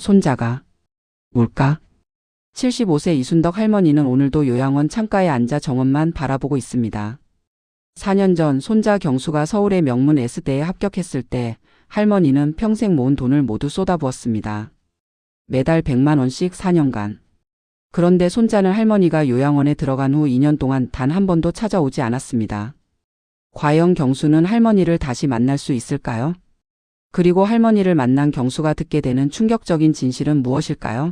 손자가 울까? 75세 이순덕 할머니는 오늘도 요양원 창가에 앉아 정원만 바라보고 있습니다. 4년 전 손자 경수가 서울의 명문 S대에 합격했을 때 할머니는 평생 모은 돈을 모두 쏟아부었습니다. 매달 100만 원씩 4년간. 그런데 손자는 할머니가 요양원에 들어간 후 2년 동안 단 한 번도 찾아오지 않았습니다. 과연 경수는 할머니를 다시 만날 수 있을까요? 그리고 할머니를 만난 경수가 듣게 되는 충격적인 진실은 무엇일까요?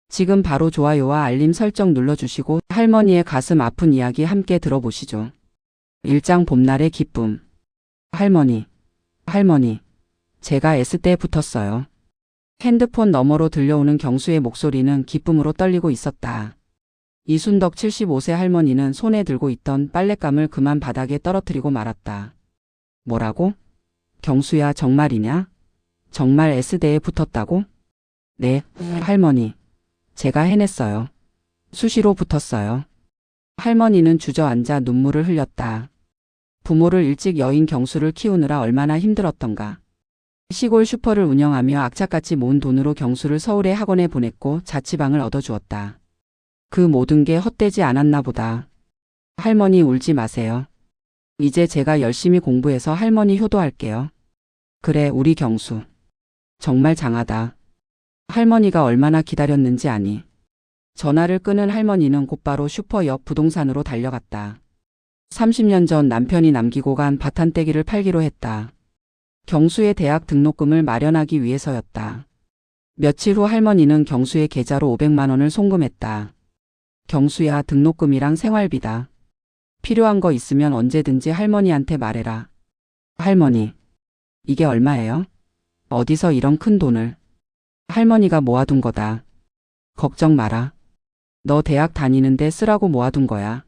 지금 바로 좋아요와 알림 설정 눌러주시고 할머니의 가슴 아픈 이야기 함께 들어보시죠. 1장 봄날의 기쁨. 할머니, 제가 S대에 붙었어요. 핸드폰 너머로 들려오는 경수의 목소리는 기쁨으로 떨리고 있었다. 이순덕 75세 할머니는 손에 들고 있던 빨랫감을 그만 바닥에 떨어뜨리고 말았다. 뭐라고? 경수야, 정말이냐? 정말 S대에 붙었다고? 네, 할머니. 제가 해냈어요. 수시로 붙었어요. 할머니는 주저앉아 눈물을 흘렸다. 부모를 일찍 여인 경수를 키우느라 얼마나 힘들었던가. 시골 슈퍼를 운영하며 악착같이 모은 돈으로 경수를 서울의 학원에 보냈고 자취방을 얻어주었다. 그 모든 게 헛되지 않았나 보다. 할머니 울지 마세요. 이제 제가 열심히 공부해서 할머니 효도할게요. 그래, 우리 경수. 정말 장하다. 할머니가 얼마나 기다렸는지 아니. 전화를 끊은 할머니는 곧바로 슈퍼 옆 부동산으로 달려갔다. 30년 전 남편이 남기고 간 밭한떼기를 팔기로 했다. 경수의 대학 등록금을 마련하기 위해서였다. 며칠 후 할머니는 경수의 계좌로 500만 원을 송금했다. 경수야, 등록금이랑 생활비다. 필요한 거 있으면 언제든지 할머니한테 말해라. 할머니, 이게 얼마예요? 어디서 이런 큰 돈을? 할머니가 모아둔 거다. 걱정 마라. 너 대학 다니는데 쓰라고 모아둔 거야.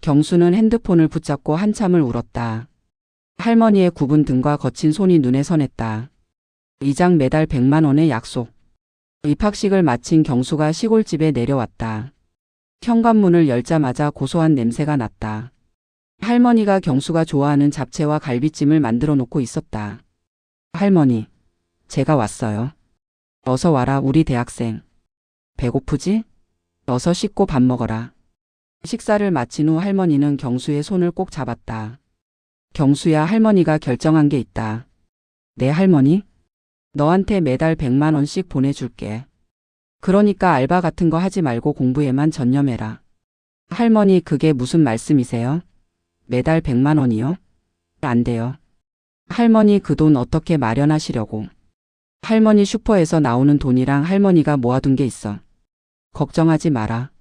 경수는 핸드폰을 붙잡고 한참을 울었다. 할머니의 굽은 등과 거친 손이 눈에 선했다. 이장 매달 100만 원의 약속. 입학식을 마친 경수가 시골집에 내려왔다. 현관문을 열자마자 고소한 냄새가 났다. 할머니가 경수가 좋아하는 잡채와 갈비찜을 만들어 놓고 있었다. 할머니, 제가 왔어요. 어서 와라, 우리 대학생. 배고프지? 어서 씻고 밥 먹어라. 식사를 마친 후 할머니는 경수의 손을 꼭 잡았다. 경수야, 할머니가 결정한 게 있다. 네, 할머니? 너한테 매달 100만 원씩 보내줄게. 그러니까 알바 같은 거 하지 말고 공부에만 전념해라. 할머니, 그게 무슨 말씀이세요? 매달 100만 원이요? 안 돼요. 할머니, 그 돈 어떻게 마련하시려고? 할머니 슈퍼에서 나오는 돈이랑 할머니가 모아둔 게 있어. 걱정하지 마라.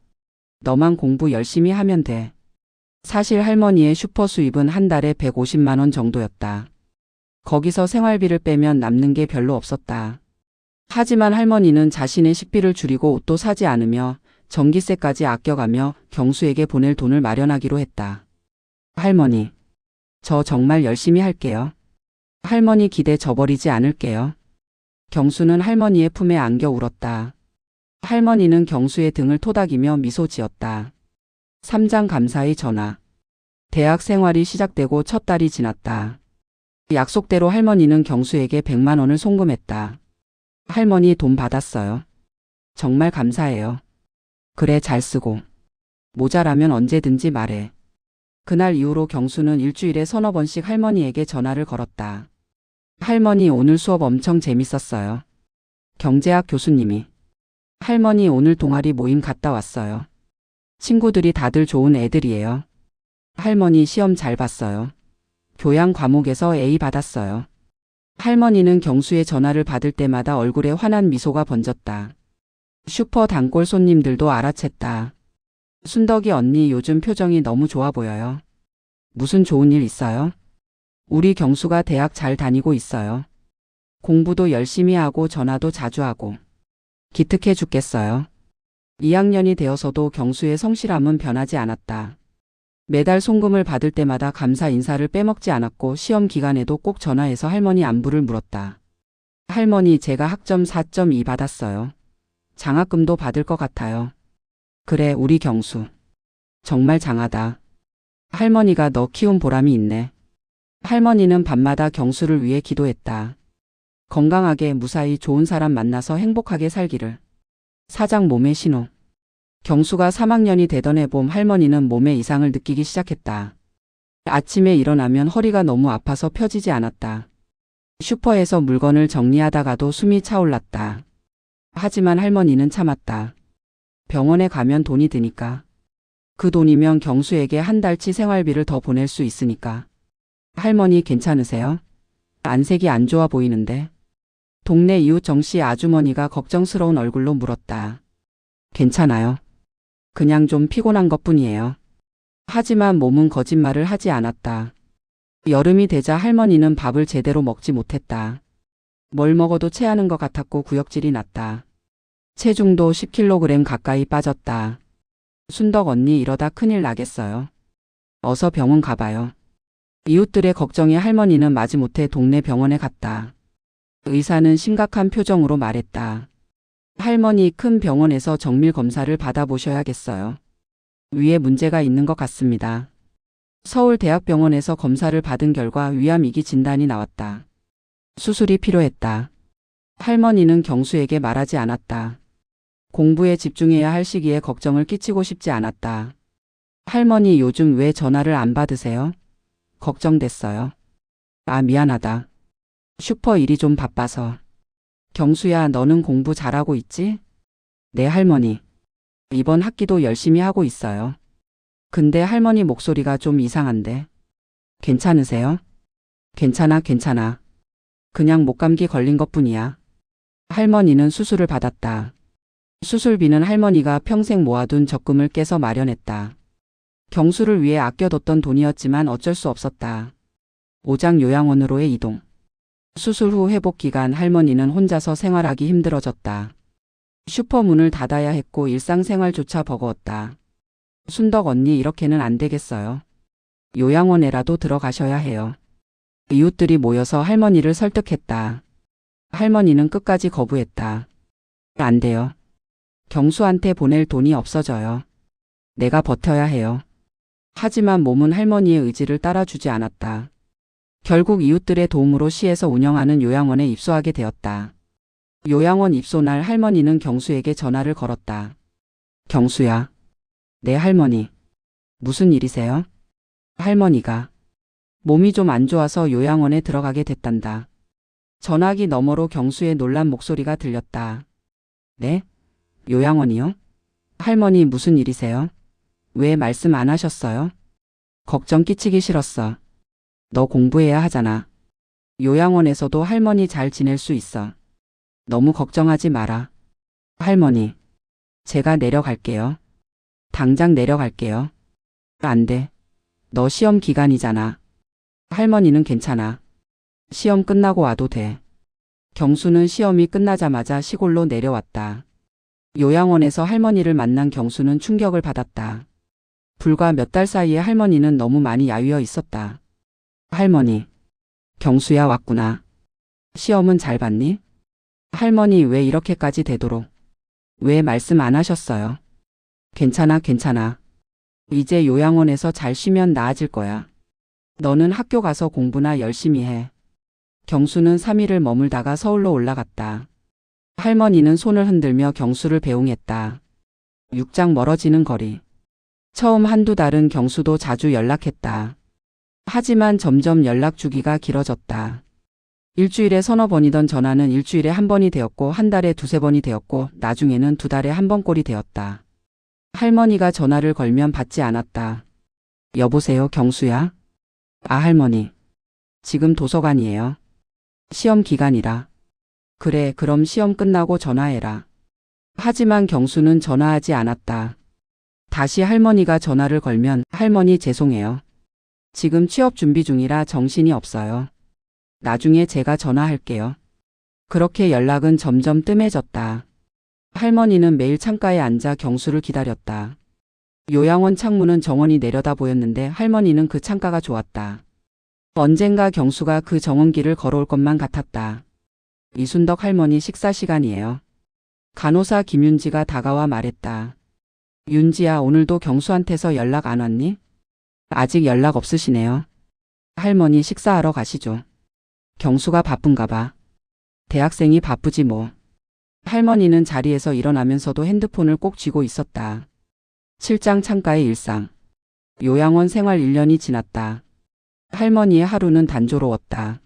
너만 공부 열심히 하면 돼. 사실 할머니의 슈퍼 수입은 한 달에 150만 원 정도였다. 거기서 생활비를 빼면 남는 게 별로 없었다. 하지만 할머니는 자신의 식비를 줄이고 옷도 사지 않으며 전기세까지 아껴가며 경수에게 보낼 돈을 마련하기로 했다. 할머니, 저 정말 열심히 할게요. 할머니 기대 저버리지 않을게요. 경수는 할머니의 품에 안겨 울었다. 할머니는 경수의 등을 토닥이며 미소 지었다. 3장 감사의 전화. 대학 생활이 시작되고 첫 달이 지났다. 약속대로 할머니는 경수에게 100만 원을 송금했다. 할머니, 돈 받았어요. 정말 감사해요. 그래, 잘 쓰고. 모자라면 언제든지 말해. 그날 이후로 경수는 일주일에 서너 번씩 할머니에게 전화를 걸었다. 할머니, 오늘 수업 엄청 재밌었어요. 경제학 교수님이. 할머니, 오늘 동아리 모임 갔다 왔어요. 친구들이 다들 좋은 애들이에요. 할머니, 시험 잘 봤어요. 교양 과목에서 A 받았어요. 할머니는 경수의 전화를 받을 때마다 얼굴에 환한 미소가 번졌다. 슈퍼 단골 손님들도 알아챘다. 순덕이 언니, 요즘 표정이 너무 좋아 보여요. 무슨 좋은 일 있어요? 우리 경수가 대학 잘 다니고 있어요. 공부도 열심히 하고 전화도 자주 하고. 기특해 죽겠어요. 2학년이 되어서도 경수의 성실함은 변하지 않았다. 매달 송금을 받을 때마다 감사 인사를 빼먹지 않았고 시험 기간에도 꼭 전화해서 할머니 안부를 물었다. 할머니, 제가 학점 4.2 받았어요. 장학금도 받을 것 같아요. 그래, 우리 경수. 정말 장하다. 할머니가 너 키운 보람이 있네. 할머니는 밤마다 경수를 위해 기도했다. 건강하게 무사히 좋은 사람 만나서 행복하게 살기를. 사장 몸의 신호. 경수가 3학년이 되던 해봄 할머니는 몸에 이상을 느끼기 시작했다. 아침에 일어나면 허리가 너무 아파서 펴지지 않았다. 슈퍼에서 물건을 정리하다가도 숨이 차올랐다. 하지만 할머니는 참았다. 병원에 가면 돈이 드니까. 그 돈이면 경수에게 한 달치 생활비를 더 보낼 수 있으니까. 할머니 괜찮으세요? 안색이 안 좋아 보이는데. 동네 이웃 정씨 아주머니가 걱정스러운 얼굴로 물었다. 괜찮아요. 그냥 좀 피곤한 것뿐이에요. 하지만 몸은 거짓말을 하지 않았다. 여름이 되자 할머니는 밥을 제대로 먹지 못했다. 뭘 먹어도 체하는 것 같았고 구역질이 났다. 체중도 10kg 가까이 빠졌다. 순덕 언니 이러다 큰일 나겠어요. 어서 병원 가봐요. 이웃들의 걱정에 할머니는 마지못해 동네 병원에 갔다. 의사는 심각한 표정으로 말했다. 할머니 큰 병원에서 정밀 검사를 받아보셔야겠어요. 위에 문제가 있는 것 같습니다. 서울대학병원에서 검사를 받은 결과 위암이기 진단이 나왔다. 수술이 필요했다. 할머니는 경수에게 말하지 않았다. 공부에 집중해야 할 시기에 걱정을 끼치고 싶지 않았다. 할머니 요즘 왜 전화를 안 받으세요? 걱정됐어요. 아 미안하다. 슈퍼 일이 좀 바빠서. 경수야 너는 공부 잘하고 있지? 네 할머니. 이번 학기도 열심히 하고 있어요. 근데 할머니 목소리가 좀 이상한데. 괜찮으세요? 괜찮아. 그냥 목감기 걸린 것뿐이야. 할머니는 수술을 받았다. 수술비는 할머니가 평생 모아둔 적금을 깨서 마련했다. 경수를 위해 아껴뒀던 돈이었지만 어쩔 수 없었다. 오장 요양원으로의 이동. 수술 후 회복 기간 할머니는 혼자서 생활하기 힘들어졌다. 슈퍼 문을 닫아야 했고 일상생활조차 버거웠다. 순덕 언니 이렇게는 안 되겠어요. 요양원에라도 들어가셔야 해요. 이웃들이 모여서 할머니를 설득했다. 할머니는 끝까지 거부했다. 안 돼요. 경수한테 보낼 돈이 없어져요. 내가 버텨야 해요. 하지만 몸은 할머니의 의지를 따라주지 않았다. 결국 이웃들의 도움으로 시에서 운영하는 요양원에 입소하게 되었다. 요양원 입소 날 할머니는 경수에게 전화를 걸었다. 경수야. 네 할머니. 무슨 일이세요? 할머니가 몸이 좀 안 좋아서 요양원에 들어가게 됐단다. 전화기 너머로 경수의 놀란 목소리가 들렸다. 네? 요양원이요? 할머니 무슨 일이세요? 왜 말씀 안 하셨어요? 걱정 끼치기 싫었어. 너 공부해야 하잖아. 요양원에서도 할머니 잘 지낼 수 있어. 너무 걱정하지 마라. 할머니. 제가 내려갈게요. 당장 내려갈게요. 안 돼. 너 시험 기간이잖아. 할머니는 괜찮아. 시험 끝나고 와도 돼. 경수는 시험이 끝나자마자 시골로 내려왔다. 요양원에서 할머니를 만난 경수는 충격을 받았다. 불과 몇 달 사이에 할머니는 너무 많이 야위어 있었다. 할머니. 경수야 왔구나. 시험은 잘 봤니? 할머니 왜 이렇게까지 되도록. 왜 말씀 안 하셨어요? 괜찮아. 이제 요양원에서 잘 쉬면 나아질 거야. 너는 학교 가서 공부나 열심히 해. 경수는 3일을 머물다가 서울로 올라갔다. 할머니는 손을 흔들며 경수를 배웅했다. 6장 멀어지는 거리. 처음 한두 달은 경수도 자주 연락했다. 하지만 점점 연락 주기가 길어졌다. 일주일에 서너 번이던 전화는 일주일에 한 번이 되었고 한 달에 두세 번이 되었고 나중에는 2달에 한 번꼴이 되었다. 할머니가 전화를 걸면 받지 않았다. 여보세요 경수야? 아 할머니. 지금 도서관이에요. 시험 기간이라. 그래 그럼 시험 끝나고 전화해라. 하지만 경수는 전화하지 않았다. 다시 할머니가 전화를 걸면 할머니 죄송해요. 지금 취업 준비 중이라 정신이 없어요. 나중에 제가 전화할게요. 그렇게 연락은 점점 뜸해졌다. 할머니는 매일 창가에 앉아 경수를 기다렸다. 요양원 창문은 정원이 내려다 보였는데 할머니는 그 창가가 좋았다. 언젠가 경수가 그 정원길을 걸어올 것만 같았다. 이순덕 할머니 식사 시간이에요. 간호사 김윤지가 다가와 말했다. 윤지야 오늘도 경수한테서 연락 안 왔니? 아직 연락 없으시네요. 할머니 식사하러 가시죠. 경수가 바쁜가 봐. 대학생이 바쁘지 뭐. 할머니는 자리에서 일어나면서도 핸드폰을 꼭 쥐고 있었다. 실장 창가의 일상. 요양원 생활 1년이 지났다. 할머니의 하루는 단조로웠다.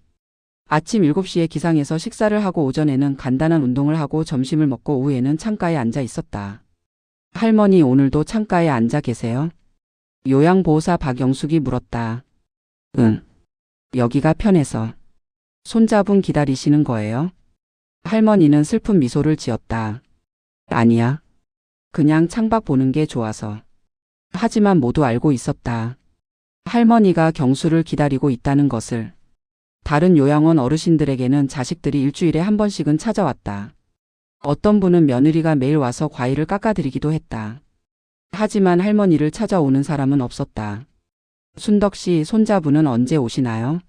아침 7시에 기상해서 식사를 하고 오전에는 간단한 운동을 하고 점심을 먹고 오후에는 창가에 앉아 있었다. 할머니 오늘도 창가에 앉아 계세요? 요양보호사 박영숙이 물었다. 응. 여기가 편해서. 손자분 기다리시는 거예요? 할머니는 슬픈 미소를 지었다. 아니야. 그냥 창밖 보는 게 좋아서. 하지만 모두 알고 있었다. 할머니가 경수를 기다리고 있다는 것을. 다른 요양원 어르신들에게는 자식들이 일주일에 한 번씩은 찾아왔다. 어떤 분은 며느리가 매일 와서 과일을 깎아드리기도 했다. 하지만 할머니를 찾아오는 사람은 없었다. 순덕 씨 손자분은 언제 오시나요?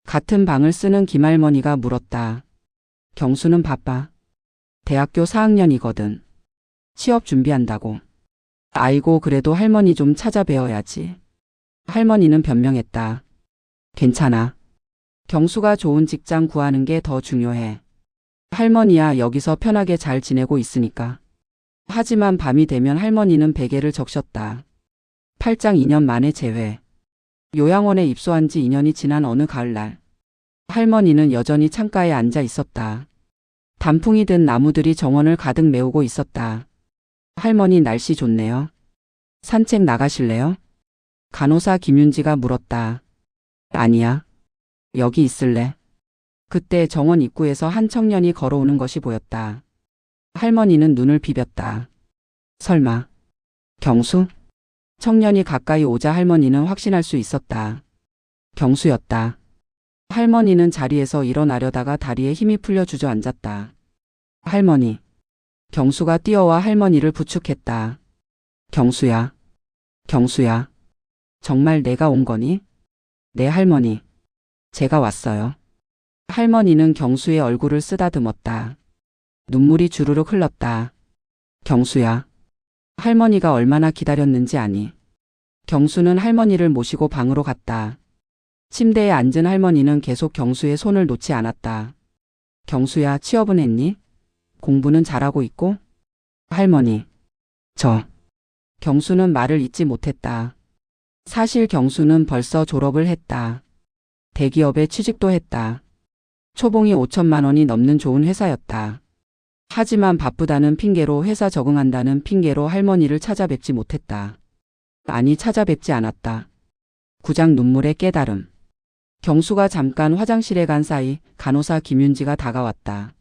같은 방을 쓰는 김할머니가 물었다. 경수는 바빠. 대학교 4학년이거든. 취업 준비한다고. 아이고 그래도 할머니 좀 찾아뵈어야지. 할머니는 변명했다. 괜찮아. 경수가 좋은 직장 구하는 게 더 중요해. 할머니야 여기서 편하게 잘 지내고 있으니까. 하지만 밤이 되면 할머니는 베개를 적셨다. 팔짱 2년 만에 재회. 요양원에 입소한 지 2년이 지난 어느 가을날. 할머니는 여전히 창가에 앉아 있었다. 단풍이 든 나무들이 정원을 가득 메우고 있었다. 할머니 날씨 좋네요. 산책 나가실래요? 간호사 김윤지가 물었다. 아니야. 여기 있을래. 그때 정원 입구에서 한 청년이 걸어오는 것이 보였다. 할머니는 눈을 비볐다. 설마. 경수? 청년이 가까이 오자 할머니는 확신할 수 있었다. 경수였다. 할머니는 자리에서 일어나려다가 다리에 힘이 풀려 주저앉았다. 할머니. 경수가 뛰어와 할머니를 부축했다. 경수야. 경수야. 정말 내가 온 거니? 네 할머니. 제가 왔어요. 할머니는 경수의 얼굴을 쓰다듬었다. 눈물이 주르륵 흘렀다. 경수야. 할머니가 얼마나 기다렸는지 아니? 경수는 할머니를 모시고 방으로 갔다. 침대에 앉은 할머니는 계속 경수의 손을 놓지 않았다. 경수야, 취업은 했니? 공부는 잘하고 있고? 할머니. 경수는 말을 잇지 못했다. 사실 경수는 벌써 졸업을 했다. 대기업에 취직도 했다. 초봉이 5천만 원이 넘는 좋은 회사였다. 하지만 바쁘다는 핑계로 회사 적응한다는 핑계로 할머니를 찾아뵙지 못했다. 아니 찾아뵙지 않았다. 구장 눈물의 깨달음. 경수가 잠깐 화장실에 간 사이 간호사 김윤지가 다가왔다.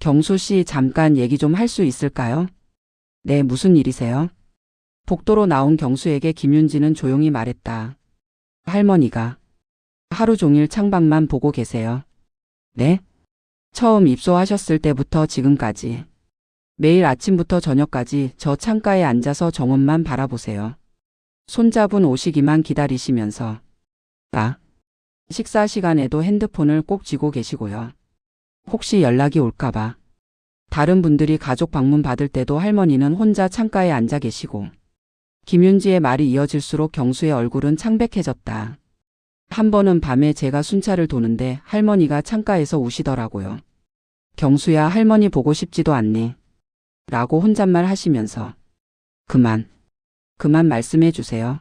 경수 씨 잠깐 얘기 좀 할 수 있을까요? 네, 무슨 일이세요? 복도로 나온 경수에게 김윤지는 조용히 말했다. 할머니가 하루 종일 창밖만 보고 계세요. 네? 처음 입소하셨을 때부터 지금까지. 매일 아침부터 저녁까지 저 창가에 앉아서 정원만 바라보세요. 손자분 오시기만 기다리시면서. 식사 시간에도 핸드폰을 꼭 쥐고 계시고요. 혹시 연락이 올까봐. 다른 분들이 가족 방문 받을 때도 할머니는 혼자 창가에 앉아 계시고. 김윤지의 말이 이어질수록 경수의 얼굴은 창백해졌다. 한 번은 밤에 제가 순찰을 도는데 할머니가 창가에서 우시더라고요. 경수야, 할머니 보고 싶지도 않니? 라고 혼잣말 하시면서. 그만 말씀해 주세요.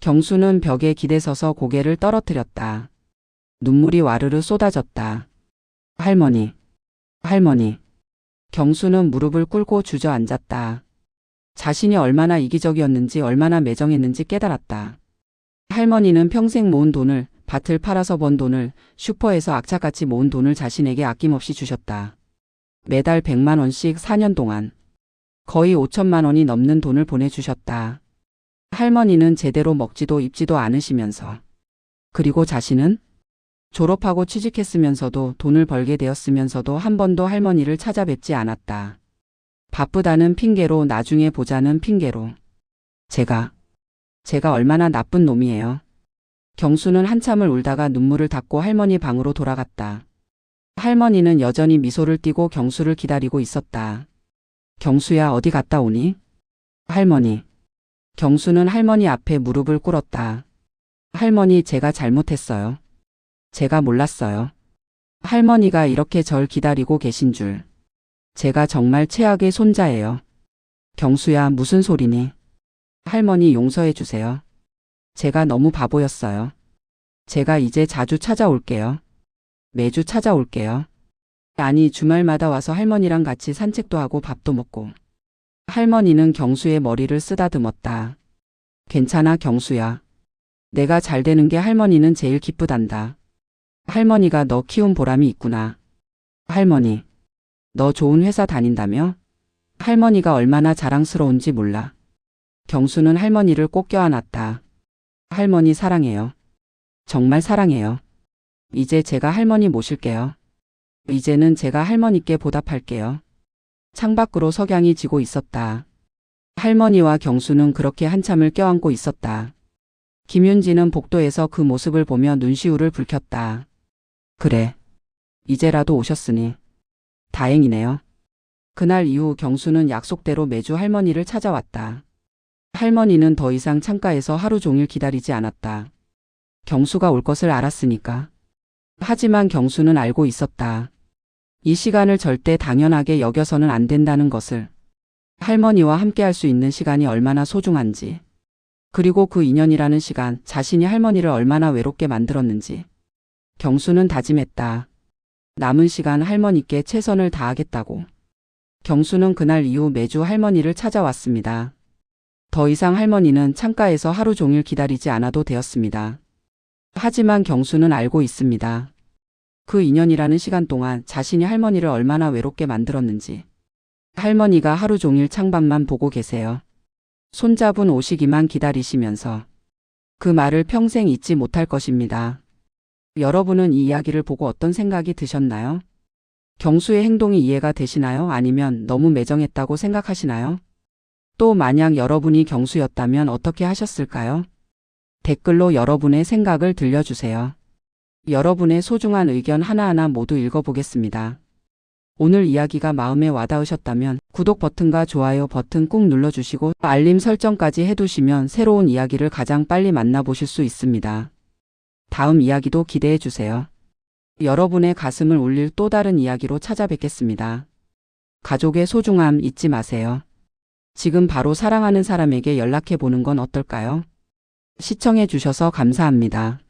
경수는 벽에 기대서서 고개를 떨어뜨렸다. 눈물이 와르르 쏟아졌다. 할머니. 경수는 무릎을 꿇고 주저앉았다. 자신이 얼마나 이기적이었는지 얼마나 매정했는지 깨달았다. 할머니는 평생 모은 돈을, 밭을 팔아서 번 돈을, 슈퍼에서 악착같이 모은 돈을 자신에게 아낌없이 주셨다. 매달 100만 원씩 4년 동안. 거의 5천만 원이 넘는 돈을 보내주셨다. 할머니는 제대로 먹지도 입지도 않으시면서. 그리고 자신은? 졸업하고 취직했으면서도 돈을 벌게 되었으면서도 한 번도 할머니를 찾아뵙지 않았다. 바쁘다는 핑계로 나중에 보자는 핑계로. 제가 얼마나 나쁜 놈이에요. 경수는 한참을 울다가 눈물을 닦고 할머니 방으로 돌아갔다. 할머니는 여전히 미소를 띠고 경수를 기다리고 있었다. 경수야, 어디 갔다 오니? 할머니. 경수는 할머니 앞에 무릎을 꿇었다. 할머니, 제가 잘못했어요. 제가 몰랐어요. 할머니가 이렇게 절 기다리고 계신 줄. 제가 정말 최악의 손자예요. 경수야, 무슨 소리니? 할머니 용서해 주세요. 제가 너무 바보였어요. 제가 이제 자주 찾아올게요. 매주 찾아올게요. 아니, 주말마다 와서 할머니랑 같이 산책도 하고 밥도 먹고. 할머니는 경수의 머리를 쓰다듬었다. 괜찮아, 경수야. 내가 잘 되는 게 할머니는 제일 기쁘단다. 할머니가 너 키운 보람이 있구나. 할머니, 너 좋은 회사 다닌다며? 할머니가 얼마나 자랑스러운지 몰라. 경수는 할머니를 꼭 껴안았다. 할머니 사랑해요. 정말 사랑해요. 이제 제가 할머니 모실게요. 이제는 제가 할머니께 보답할게요. 창밖으로 석양이 지고 있었다. 할머니와 경수는 그렇게 한참을 껴안고 있었다. 김윤지는 복도에서 그 모습을 보며 눈시울을 붉혔다. 그래. 이제라도 오셨으니 다행이네요. 그날 이후 경수는 약속대로 매주 할머니를 찾아왔다. 할머니는 더 이상 창가에서 하루 종일 기다리지 않았다. 경수가 올 것을 알았으니까. 하지만 경수는 알고 있었다. 이 시간을 절대 당연하게 여겨서는 안 된다는 것을. 할머니와 함께할 수 있는 시간이 얼마나 소중한지. 그리고 그 2년이라는 시간, 자신이 할머니를 얼마나 외롭게 만들었는지. 경수는 다짐했다. 남은 시간 할머니께 최선을 다하겠다고. 경수는 그날 이후 매주 할머니를 찾아왔습니다. 더 이상 할머니는 창가에서 하루 종일 기다리지 않아도 되었습니다. 하지만 경수는 알고 있습니다. 그 2년이라는 시간 동안 자신이 할머니를 얼마나 외롭게 만들었는지. 할머니가 하루 종일 창밖만 보고 계세요. 손잡은 오시기만 기다리시면서. 그 말을 평생 잊지 못할 것입니다. 여러분은 이 이야기를 보고 어떤 생각이 드셨나요? 경수의 행동이 이해가 되시나요? 아니면 너무 매정했다고 생각하시나요? 또 만약 여러분이 경수였다면 어떻게 하셨을까요? 댓글로 여러분의 생각을 들려주세요. 여러분의 소중한 의견 하나하나 모두 읽어보겠습니다. 오늘 이야기가 마음에 와닿으셨다면 구독 버튼과 좋아요 버튼 꾹 눌러주시고 알림 설정까지 해두시면 새로운 이야기를 가장 빨리 만나보실 수 있습니다. 다음 이야기도 기대해주세요. 여러분의 가슴을 울릴 또 다른 이야기로 찾아뵙겠습니다. 가족의 소중함 잊지 마세요. 지금 바로 사랑하는 사람에게 연락해 보는 건 어떨까요? 시청해 주셔서 감사합니다.